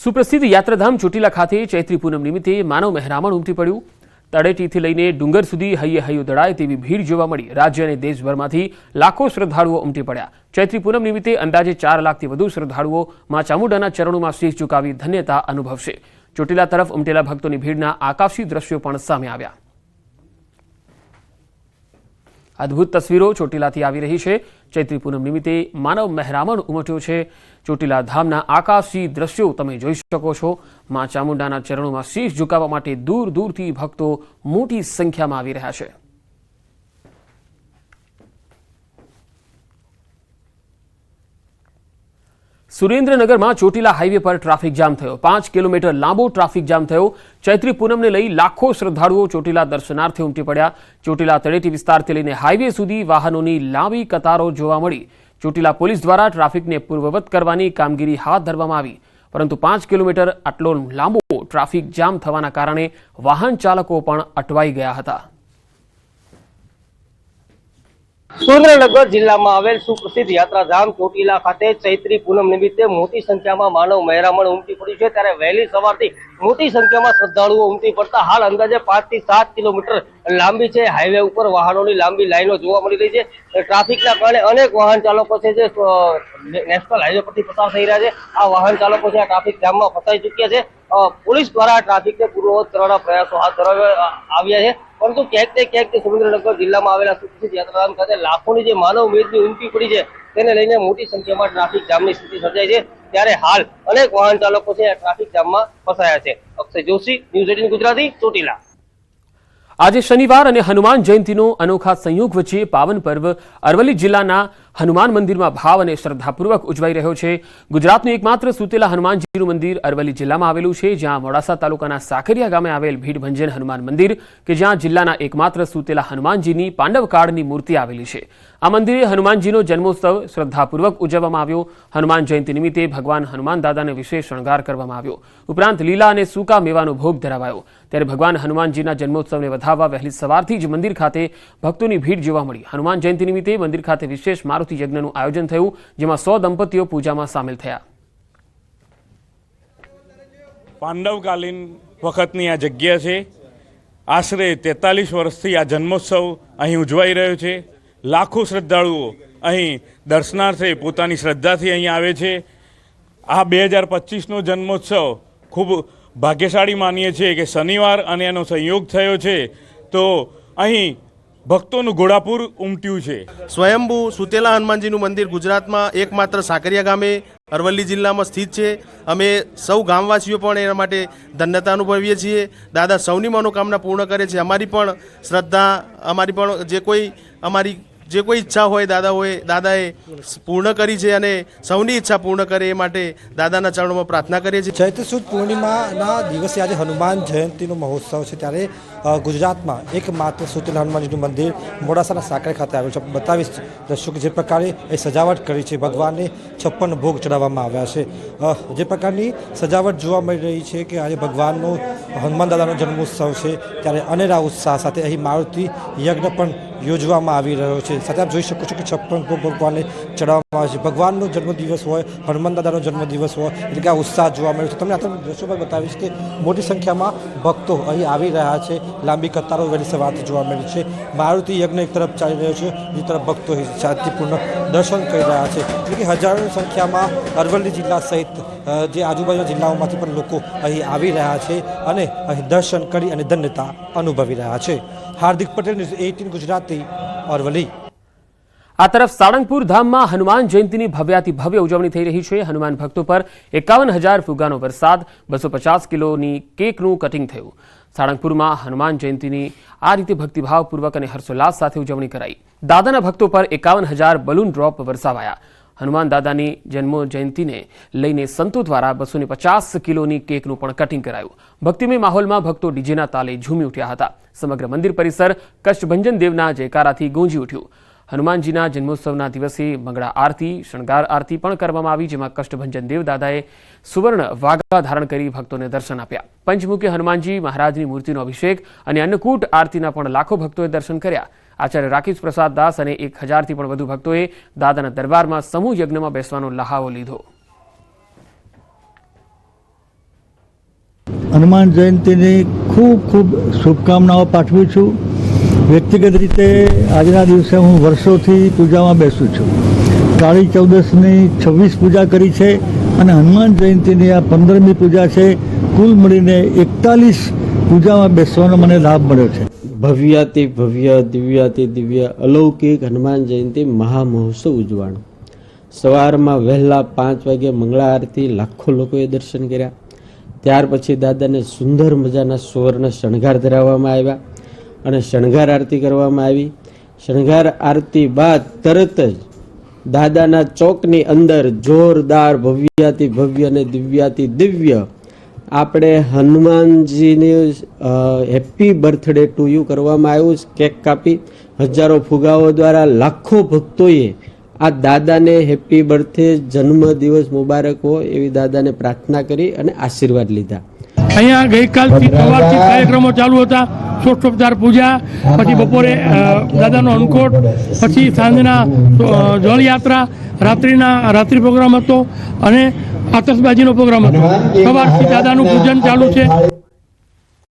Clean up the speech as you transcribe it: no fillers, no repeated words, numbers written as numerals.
સુપ્રસિદ્ધ યાત્રાધામ ચોટીલા ખાતે ચૈત્રી પૂનમ નિમિત્તે માનવ મહેરામણ ઉમટી પડ્યું। તળેટીથી લઈને ડુંગર સુધી હૈયે હૈયું દળાય તેવી ભીડ જોવા મળી। રાજ્ય અને દેશભરમાંથી લાખો શ્રદ્ધાળુઓ ઉમટી પડ્યા। ચૈત્રી પૂનમ નિમિત્તે અંદાજે 4 લાખથી વધુ શ્રદ્ધાળુઓ માં ચામુંડાના ચરણોમાં શીશ ઝુકાવી ધન્યતા અનુભવશે। ચોટીલા તરફ ઉમટેલા ભક્તોની ભીડના આકાશી દ્રશ્યો પણ સામે આવ્યા। અદ્ભુત તસવીરો ચોટીલાથી આવી રહી છે। ચૈત્રી પૂનમ નિમિત્તે માનવ મહેરામણ ઉમટ્યો છે। ચોટીલા ધામના આકાશી દ્રશ્યો તમે જોઈ શકો છો। માં ચામુંડાના ચરણોમાં શીશ ઝુકાવવા માટે દૂર દૂરથી ભક્તો મોટી સંખ્યામાં આવી રહ્યા છે। સુરેન્દ્રનગરમાં ચોટીલા હાઈવે પર ટ્રાફિક જામ થયો। 5 કિલોમીટર લાંબો ટ્રાફિક જામ થયો। ચૈત્રી પૂનમને લઈ લાખો શ્રદ્ધાળુઓ ચોટીલા દર્શનાર્થે ઉમટી પડ્યા। ચોટીલા તળેટી વિસ્તારથી લઈને હાઈવે સુધી વાહનોની લાંબી કતારો જોવા મળી। ચોટીલા પોલીસ દ્વારા ટ્રાફિકને પૂર્વવત કરવાની કામગીરી હાથ ધરવામાં આવી, પરંતુ 5 કિલોમીટર આટલો લાંબો ટ્રાફિક જામ થવાના કારણે વાહન ચાલકો પણ અટવાઈ ગયા હતા। સુરેન્દ્રનગર જિલ્લામાં આવેલ સુપ્રસિદ્ધ યાત્રાધામ ચોટીલા ખાતે ચૈત્રી પૂનમ નિમિત્તે મોટી સંખ્યામાં માનવ મહેરામણ ઉમટી પડ્યું છે। ત્યારે વહેલી સવારથી મોટી સંખ્યામાં શ્રદ્ધાળુઓ ઉમટી પડતા હાલ અંદાજે 5 થી 7 કિલોમીટર લાંબી છે હાઈવે ઉપર વાહનોની લાંબી લાઈનો જોવા મળી રહી છે। ટ્રાફિકના કારણે અનેક વાહન ચાલકો છે જે નેશનલ હાઈવે પરથી પસાર થઈ રહ્યા છે। આ વાહન ચાલકો છે આ ટ્રાફિક જામમાં ફસાઈ ચૂક્યા છે। પોલીસ દ્વારા ટ્રાફિકને પૂર્વવત કરવાના પ્રયાસો હાથ ધરવામાં આવ્યા છે, પરંતુ ક્યાંક સુરેન્દ્રનગર જિલ્લામાં આવેલા સુપ્રસિદ્ધ યાત્રાધામ ખાતે લાખોની જે માનવ મેદની ઉમટી પડી છે તેને લઈને મોટી સંખ્યામાં ટ્રાફિક જામની સ્થિતિ સર્જાઈ છે। ત્યારે હાલ અનેક વાહન ચાલકો છે ટ્રાફિક જામમાં ફસાયા છે। અક્ષય જોશી, ન્યૂઝ 18 ગુજરાતી, ચોટીલા। આજે શનિવાર અને હનુમાન જયંતિનો અનોખા સંયોગ વચ્ચે પાવન પર્વ અરવલ્લી જિલ્લાના હનુમાન મંદિરમાં ભાવ અને શ્રદ્ધાપૂર્વક ઉજવાઈ રહ્યો છે। ગુજરાતનું એકમાત્ર સુતેલા હનુમાનજીનું મંદિર અરવલ્લી જિલ્લામાં આવેલું છે, જ્યાં મોડાસા તાલુકાના સાકરિયા ગામે આવેલ ભીડભંજન હનુમાન મંદિર કે જ્યાં જિલ્લાના એકમાત્ર સુતેલા હનુમાનજીની પાંડવકાળની મૂર્તિ આવેલી છે। આ મંદિરે હનુમાનજીનો જન્મોત્સવ શ્રદ્ધાપૂર્વક ઉજવવામાં આવ્યો। હનુમાન જયંતિ નિમિત્તે ભગવાન હનુમાન દાદાને વિશેષ શણગાર કરવામાં આવ્યો, ઉપરાંત લીલા અને સૂકા મેવાનો ભોગ ધરાવાયો। ત્યારે ભગવાન હનુમાનજીના જન્મોત્સવને વધાવવા વહેલી સવારથી જ મંદિર ખાતે ભક્તોની ભીડ જોવા મળી। હનુમાન જયંતિ નિમિત્તે મંદિર ખાતે વિશેષ મારુતિ યજ્ઞનું આયોજન થયું, જેમાં 100 દંપતીઓ પૂજામાં સામેલ થયા। પાંડવકાલીન વખતની આ જગ્યા છે। આશરે 43 વર્ષથી આ જન્મોત્સવ અહીં ઉજવાઈ રહ્યો છે। લાખો શ્રદ્ધાળુઓ અહીં દર્શનાર્થે પોતાની શ્રદ્ધાથી અહીં આવે છે। આ 2025નો જન્મોત્સવ ખૂબ ભાગ્યશાળી માનીએ છીએ કે શનિવાર અને એનો સંયોગ થયો છે, તો અહીં ભક્તોનું ઘોડાપુર ઉમટ્યું છે। સ્વયંભૂ સુતેલા હનુમાનજીનું મંદિર ગુજરાતમાં એકમાત્ર સાકરિયા ગામે અરવલ્લી જિલ્લામાં સ્થિત છે। અમે સૌ ગામવાસીઓ પણ એના માટે ધન્યતા અનુભવીએ છીએ। દાદા સૌની મનોકામના પૂર્ણ કરે છે। અમારી પણ શ્રદ્ધા, અમારી પણ જે કોઈ ઈચ્છા હોય દાદાએ પૂર્ણ કરી છે અને સૌની ઈચ્છા પૂર્ણ કરે એ માટે દાદાના ચરણોમાં પ્રાર્થના કરીએ છીએ। ચૈત્ર સુદ પૂર્ણિમાના દિવસે આજે હનુમાન જયંતિનો મહોત્સવ છે, ત્યારે ગુજરાતમાં એકમાત્ર સુતેલા હનુમાનજીનું મંદિર મોડાસાના સાકરિયા ખાતે આવેલું છે। બતાવીશ દર્શકો જે પ્રકારે એ સજાવટ કરી છે, ભગવાનને 56 ભોગ ચડાવવામાં આવ્યા છે। જે પ્રકારની સજાવટ જોવા મળી રહી છે કે આજે ભગવાનનો હનુમાન દાદાનો જન્મોત્સવ છે, ત્યારે અનેરા ઉત્સાહ સાથે અહીં મારુતિ યજ્ઞ પણ યોજવામાં આવી રહ્યો છે। સાથે આપ જોઈ શકો છો કે 56 ભોગ ભગવાનને ચડાવવામાં આવે છે। ભગવાનનો જન્મદિવસ હોય, હનુમાન દાદાનો જન્મદિવસ હોય એટલે કે આ ઉત્સાહ જોવા મળ્યો છે। તમને આ દ્રશ્યો પર બતાવીશ કે મોટી સંખ્યામાં ભક્તો અહીં આવી રહ્યા છે। લાંબી કતારો વહેલી સવારથી જોવા મળી છે। મારુતિ યજ્ઞ એક તરફ ચાલી રહ્યો છે, બીજી તરફ ભક્તો શાંતિપૂર્ણ દર્શન કરી રહ્યા છે। એટલે કે હજારોની સંખ્યામાં અરવલ્લી જિલ્લા સહિત જે આજુબાજુના જિલ્લાઓમાંથી પણ લોકો અહીં આવી રહ્યા છે અને અહીં દર્શન કરી અને ધન્યતા અનુભવી રહ્યા છે। હાર્દિક પટેલ, ન્યૂઝ 18 ગુજરાતી, અરવલ્લી। આ તરફ સાળંગપુર ધામમાં હનુમાન જયંતિની ભવ્યાતિ ભવ્ય ઉજવણી થઈ રહી છે। હનુમાન ભક્તો પર 51,000 ફુગ્ગાનો વરસાદ, 250 કિલોની કેકનું કટિંગ થયું। સાળંગપુરમાં હનુમાન જયંતિની આ રીતે ભક્તિભાવપૂર્વક અને હર્ષોલ્લાસ સાથે ઉજવણી કરાઈ। દાદાના ભક્તો પર 51,000 બલૂન ડ્રોપ વરસાવાયા। હનુમાન દાદાની જન્મ જયંતિને લઈને સંતો દ્વારા 250 કિલોની કેકનું પણ કટિંગ કરાયું। ભક્તિમય માહોલમાં ભક્તો ડીજેના તાલે ઝૂમી ઉઠ્યા હતા। સમગ્ર મંદિર પરિસર કષ્ટભંજન દેવના જયકારાથી ગુંજી ઉઠ્યું। હનુમાનજીના જન્મોત્સવના દિવસે મંગળા આરતી, શણગાર આરતી પણ કરવામાં આવી, જેમાં કષ્ટભંજન દેવ દાદાએ સુવર્ણ વાઘા ધારણ કરી ભક્તોને દર્શન આપ્યા। પંચમુખી હનુમાનજી મહારાજની મૂર્તિનો અભિષેક અને અન્નકૂટ આરતીના પણ લાખો ભક્તોએ દર્શન કર્યા। આચાર્ય રાકેશ પ્રસાદ દાસ અને 1000થી પણ વધુ ભક્તોએ દાદાના દરબારમાં સમૂહ યજ્ઞમાં બેસવાનો લહાવો લીધો। હનુમાન જયંતિની ખૂબ ખૂબ શુભકામનાઓ પાઠવું છું. વ્યક્તિગત રીતે આજના દિવસે હું વર્ષોથી પૂજામાં બેસું છું. કાળી ચૌદસની 26 પૂજા કરી છે અને હનુમાન જયંતિની આ 15મી પૂજા છે. કુલ મળીને 41 પૂજામાં બેસવાનો મને લાભ મળ્યો છે. ભવ્યાતિ ભવ્ય દિવ્યાતિ દિવ્ય અલૌકિક હનુમાન જયંતિ મહામહોત્સવ ઉજવાણો. સવારમાં વહેલા 5 વાગે મંગળા આરતી, લાખો લોકોએ દર્શન કર્યા. ત્યાર પછી દાદાને સુંદર મજાના સુવર્ણ શણગાર ધરાવવામાં આવ્યા અને શણગાર આરતી કરવામાં આવી. શણગાર આરતી બાદ તરત જ દાદાના ચોકની અંદર જોરદાર ભવ્યાતિ ભવ્ય અને દિવ્યાતિ દિવ્ય આપણે હનુમાનજીને હેપી બર્થડે ટુ યુ કરવામાં આવ્યું. કેક કાપી હજારો ફુગાઓ દ્વારા લાખો ભક્તોએ આ દાદાને હેપી બર્થડે જન્મદિવસ મુબારક હો એવી દાદાને પ્રાર્થના કરી અને આશીર્વાદ લીધા. અહીંયા ગઈકાલથી સવારથી કાર્યક્રમો ચાલુ હતા. ષોડશોપચાર પૂજા, પછી બપોરે દાદાનો અન્નકોટ, પછી સાંજના જળયાત્રા, રાત્રિ પ્રોગ્રામ હતો અને આતશબાજીનો પ્રોગ્રામ હતો. સવારથી દાદાનું પૂજન ચાલુ છે.